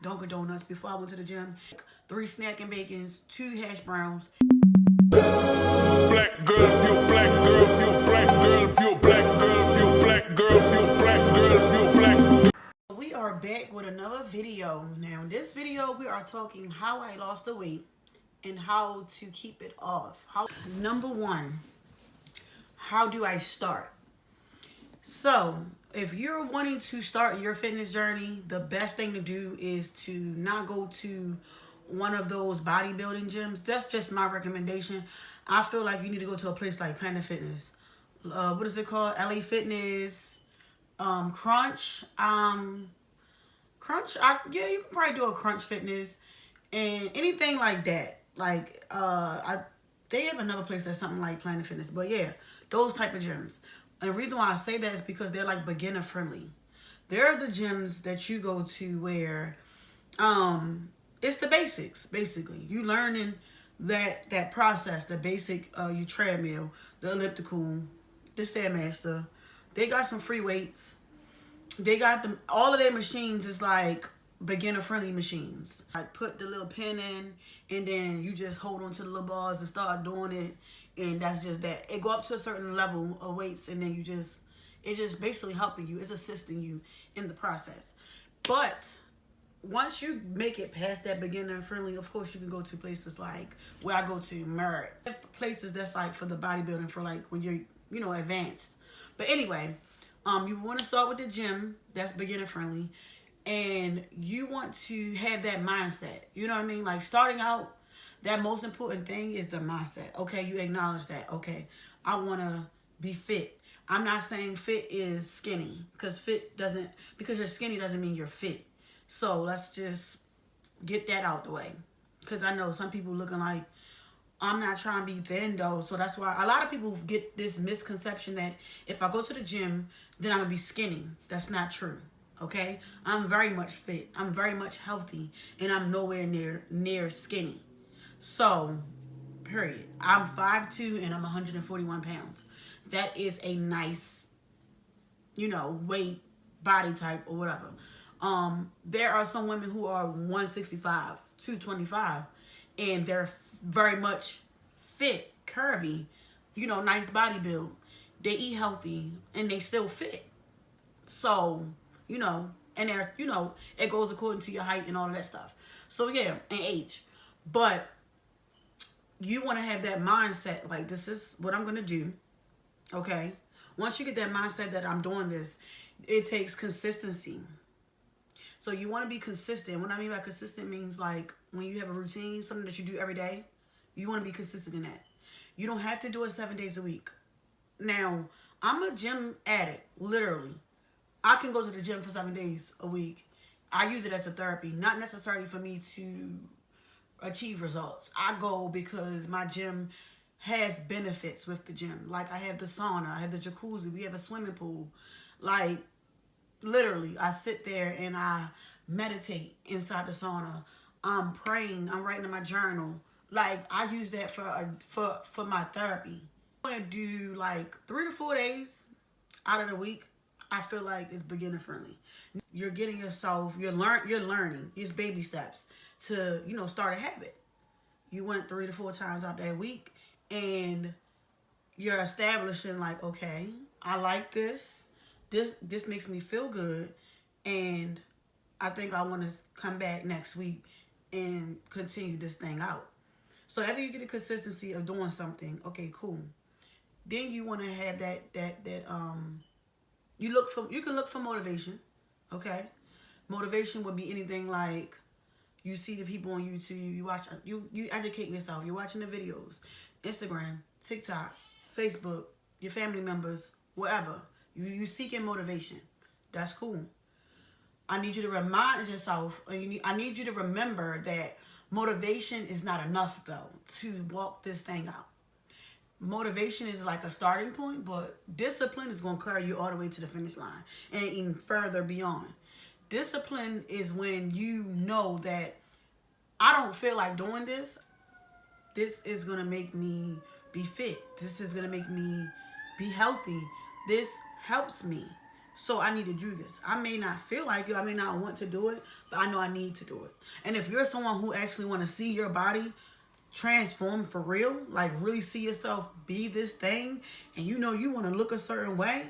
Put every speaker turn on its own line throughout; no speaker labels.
Dunkin' Donuts before I went to the gym. 3 snack and bacons, 2 hash browns.
Black girl, if you black girl, if you black girl, if you black girl, if you black girl, if you black girl, if you black.
We are back with another video. Now, in this video, we are talking how I lost the weight and how to keep it off. Number one, how do I start? So, if you're wanting to start your fitness journey, the best thing to do is to not go to one of those bodybuilding gyms. That's just my recommendation. I feel like you need to go to a place like Planet Fitness. What is it called? LA Fitness, Crunch. Crunch. Yeah, you can probably do a Crunch Fitness and anything like that. Like, they have another place that's something like Planet Fitness. But yeah, those type of gyms. And the reason why I say that is because they're like beginner friendly. They're the gyms that you go to where it's the basics, basically. You learning that process, the basic your treadmill, the elliptical, the Stairmaster. They got some free weights. They got them, all of their machines is like beginner friendly machines. I put the little pin in and then you just hold on to the little bars and start doing it. And that's just that. It go up to a certain level of weights and then it's just basically helping you. It's assisting you in the process. But once you make it past that beginner friendly, of course you can go to places like where I go to, Merit. Places that's like for the bodybuilding, for like when you're, advanced. But anyway, you want to start with the gym that's beginner friendly. And you want to have that mindset. You know what I mean? Like starting out, that most important thing is the mindset. Okay, you acknowledge that. Okay, I want to be fit. I'm not saying fit is skinny, because you're skinny doesn't mean you're fit. So let's just get that out the way. Because I know some people looking like, I'm not trying to be thin though. So that's why a lot of people get this misconception that if I go to the gym, then I'm going to be skinny. That's not true. Okay, I'm very much fit. I'm very much healthy. And I'm nowhere near skinny. So, period. I'm 5'2" and I'm 141 pounds. That is a nice, weight, body type or whatever. There are some women who are 165, 225, and they're very much fit, curvy, nice body build. They eat healthy and they still fit. So, and they're, it goes according to your height and all of that stuff. So yeah, and age. But you want to have that mindset, like this is what I'm going to do, okay? Once you get that mindset that I'm doing this, it takes consistency. So you want to be consistent. What I mean by consistent means like when you have a routine, something that you do every day, you want to be consistent in that. You don't have to do it 7 days a week. Now, I'm a gym addict, literally. I can go to the gym for 7 days a week. I use it as a therapy, not necessarily for me to achieve results. I go because my gym has benefits with the gym. Like I have the sauna, I have the jacuzzi, we have a swimming pool. Like literally, I sit there and I meditate inside the sauna. I'm praying, I'm writing in my journal. Like I use that for my therapy. I'm gonna do like 3 to 4 days out of the week. I feel like it's beginner friendly. You're getting yourself, you're learning. It's baby steps to, start a habit. You went 3 to 4 times out that week and you're establishing like, okay, I like this. This makes me feel good. And I think I want to come back next week and continue this thing out. So after you get the consistency of doing something, okay, cool. Then you want to have you can look for motivation, okay? Motivation would be anything like you see the people on YouTube, you educate yourself, you're watching the videos, Instagram, TikTok, Facebook, your family members, whatever. You seeking motivation. That's cool. I need you to remind yourself, I need you to remember that motivation is not enough though to walk this thing out. Motivation is like a starting point, but discipline is going to carry you all the way to the finish line and even further beyond. Discipline is when you know that I don't feel like doing this. This is going to make me be fit. This is going to make me be healthy. This helps me. So I need to do this. I may not feel like it, I may not want to do it, but I know I need to do it. And if you're someone who actually want to see your body transform for real, like really see yourself be this thing, and you know you want to look a certain way,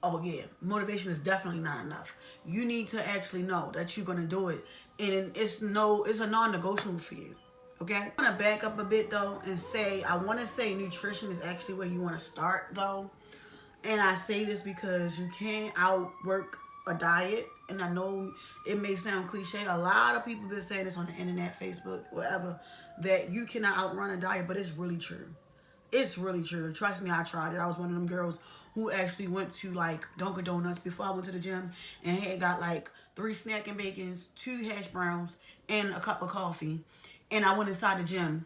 oh yeah, motivation is definitely not enough. You need to actually know that you're gonna do it, and it's a non-negotiable for you. Okay, I'm gonna back up a bit though and say I want to say nutrition is actually where you want to start though, and I say this because you can't outwork a diet. And I know it may sound cliche. A lot of people been saying this on the internet, Facebook, whatever, that you cannot outrun a diet, but it's really true. It's really true. Trust me, I tried it. I was one of them girls who actually went to like Dunkin' Donuts before I went to the gym and had got like 3 snack and bacons, 2 hash browns, and a cup of coffee. And I went inside the gym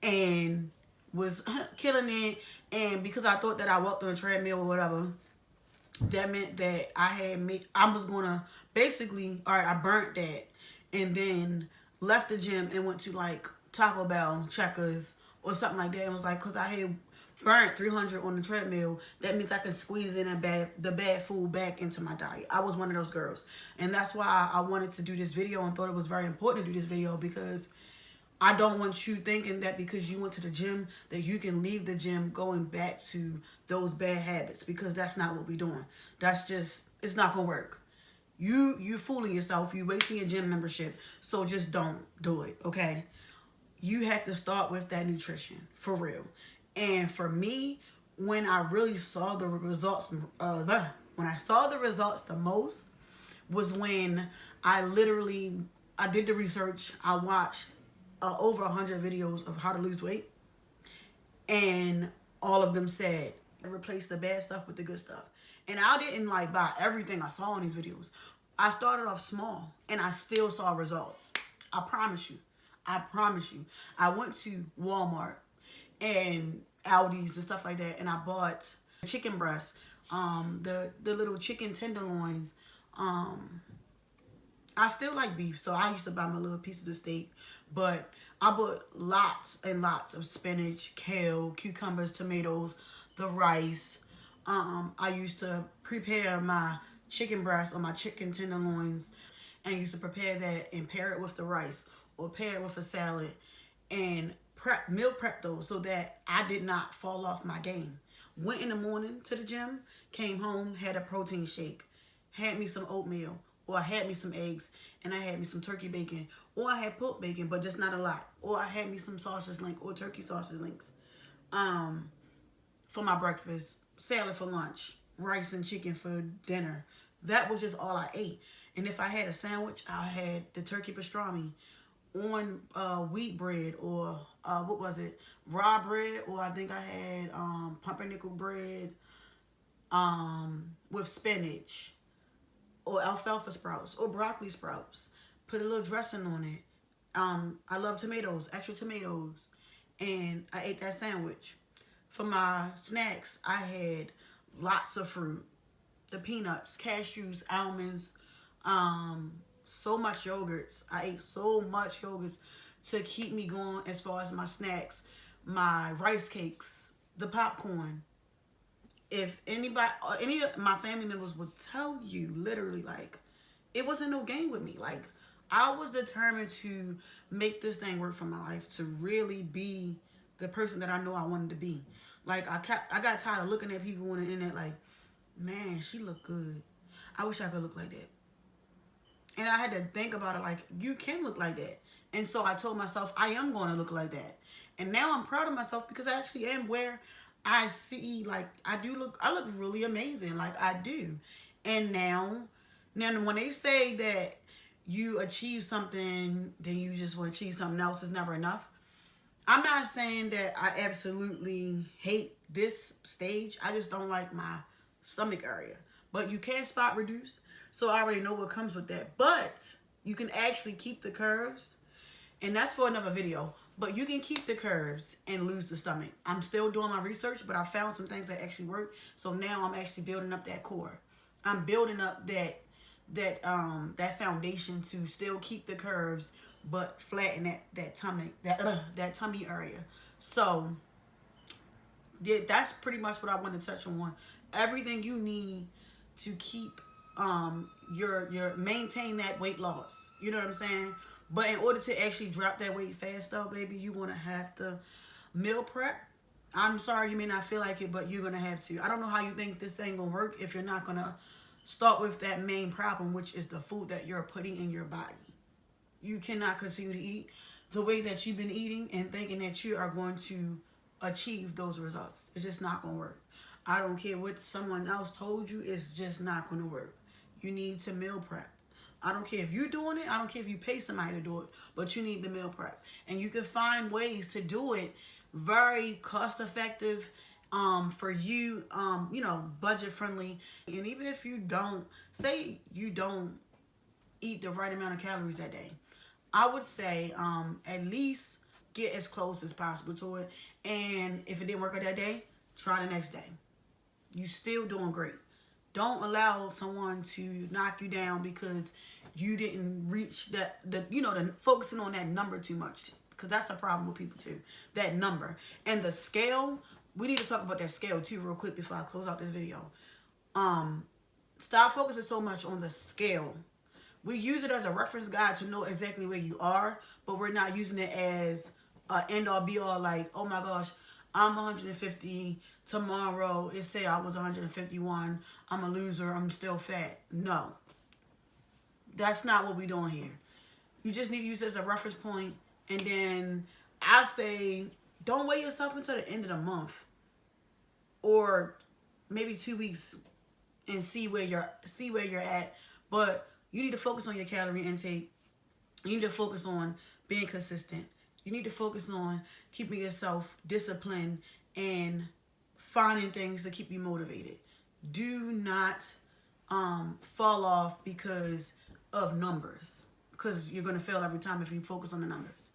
and was killing it. And because I thought that I walked on a treadmill or whatever, that meant that I was gonna basically, all right, I burnt that and then left the gym and went to like Taco Bell, Checkers, or something like that. And was like, because I had burnt 300 on the treadmill, that means I can squeeze in the bad food back into my diet. I was one of those girls. And that's why I wanted to do this video and thought it was very important to do this video, because I don't want you thinking that because you went to the gym that you can leave the gym going back to those bad habits, because that's not what we're doing. That's just, it's not gonna work. You fooling yourself. You wasting your gym membership. So just don't do it, okay? You have to start with that nutrition for real. And for me, when I really saw the results, when I saw the results the most was when I did the research. I watched over 100 videos of how to lose weight, and all of them said replace the bad stuff with the good stuff. And I didn't like buy everything I saw in these videos. I started off small and I still saw results. I promise you. I promise you. I went to Walmart and Aldi's and stuff like that, and I bought chicken breasts, the little chicken tenderloins. I still like beef, so I used to buy my little pieces of steak. But I bought lots and lots of spinach, kale, cucumbers, tomatoes, the rice. I used to prepare my chicken breast or my chicken tenderloins, and used to prepare that and pair it with the rice or pair it with a salad and meal prep those so that I did not fall off my game. Went in the morning to the gym, came home, had a protein shake, had me some oatmeal, or I had me some eggs, and I had me some turkey bacon, or I had pork bacon, but just not a lot, or I had me some sausage link or turkey sausage links for my breakfast, salad for lunch, rice and chicken for dinner. That was just all I ate. And if I had a sandwich, I had the turkey pastrami on wheat bread, or what was it, raw bread, or I think I had pumpernickel bread with spinach, or alfalfa sprouts, or broccoli sprouts. Put a little dressing on it. I love tomatoes, extra tomatoes. And I ate that sandwich. For my snacks, I had lots of fruit. The peanuts, cashews, almonds, so much yogurts. I ate so much yogurts to keep me going as far as my snacks. My rice cakes, the popcorn. If anybody, any of my family members would tell you, literally, like, it wasn't no game with me. Like, I was determined to make this thing work for my life, to really be the person that I know I wanted to be. Like, I got tired of looking at people on the internet like, man, she look good. I wish I could look like that. And I had to think about it like, you can look like that. And so I told myself, I am going to look like that. And now I'm proud of myself because I actually am where I see, like, I look really amazing. Like, I do. And now when they say that you achieve something, then you just want to achieve something else, is never enough. I'm not saying that I absolutely hate this stage. I just don't like my stomach area. But you can spot reduce, so I already know what comes with that. But you can actually keep the curves, and that's for another video. But you can keep the curves and lose the stomach. I'm still doing my research, but I found some things that actually work. So now I'm actually building up that core. I'm building up that foundation to still keep the curves, but flatten that tummy area. So yeah, that's pretty much what I want to touch on. Everything you need to keep your maintain that weight loss. You know what I'm saying? But in order to actually drop that weight fast though, baby, you're gonna have to meal prep. I'm sorry you may not feel like it, but you're gonna have to. I don't know how you think this thing gonna work if you're not gonna start with that main problem, which is the food that you're putting in your body. You cannot continue to eat the way that you've been eating and thinking that you are going to achieve those results. It's just not going to work. I don't care what someone else told you, it's just not going to work. You need to meal prep. I don't care if you're doing it. I don't care if you pay somebody to do it, but you need to meal prep. And you can find ways to do it very cost effective for you, budget friendly. And even if you don't, say you don't eat the right amount of calories that day, I would say at least get as close as possible to it. And if it didn't work out that day, try the next day. You still doing great. Don't allow someone to knock you down because you didn't reach the focusing on that number too much, because that's a problem with people too. That number and the scale. We need to talk about that scale too real quick before I close out this video. Stop focusing so much on the scale. We use it as a reference guide to know exactly where you are, but we're not using it as end all be all, like, oh my gosh, I'm 150 tomorrow. It say I was 151. I'm a loser. I'm still fat. No. That's not what we're doing here. You just need to use it as a reference point. And then I say, don't weigh yourself until the end of the month or maybe 2 weeks and see where you're at. But you need to focus on your calorie intake. You need to focus on being consistent. You need to focus on keeping yourself disciplined and finding things to keep you motivated. Do not fall off because of numbers, because you're going to fail every time if you focus on the numbers.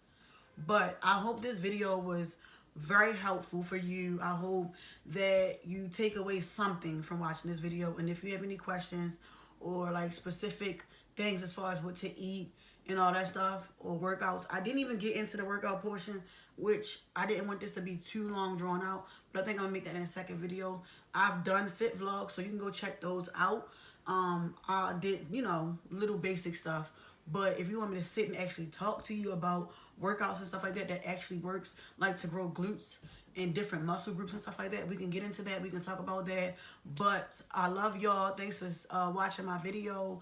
But I hope this video was very helpful for you. I hope that you take away something from watching this video. And if you have any questions or like specific things as far as what to eat and all that stuff, or workouts, I didn't even get into the workout portion, which I didn't want this to be too long drawn out, but I think I'm gonna make that in a second video. I've done fit vlogs, so you can go check those out. I did, little basic stuff, but if you want me to sit and actually talk to you about workouts and stuff like that that actually works, like to grow glutes and different muscle groups and stuff like that, we can get into that. We can talk about that. But I love y'all. Thanks for watching my video.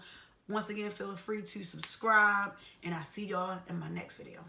Once again, feel free to subscribe, and I'll see y'all in my next video.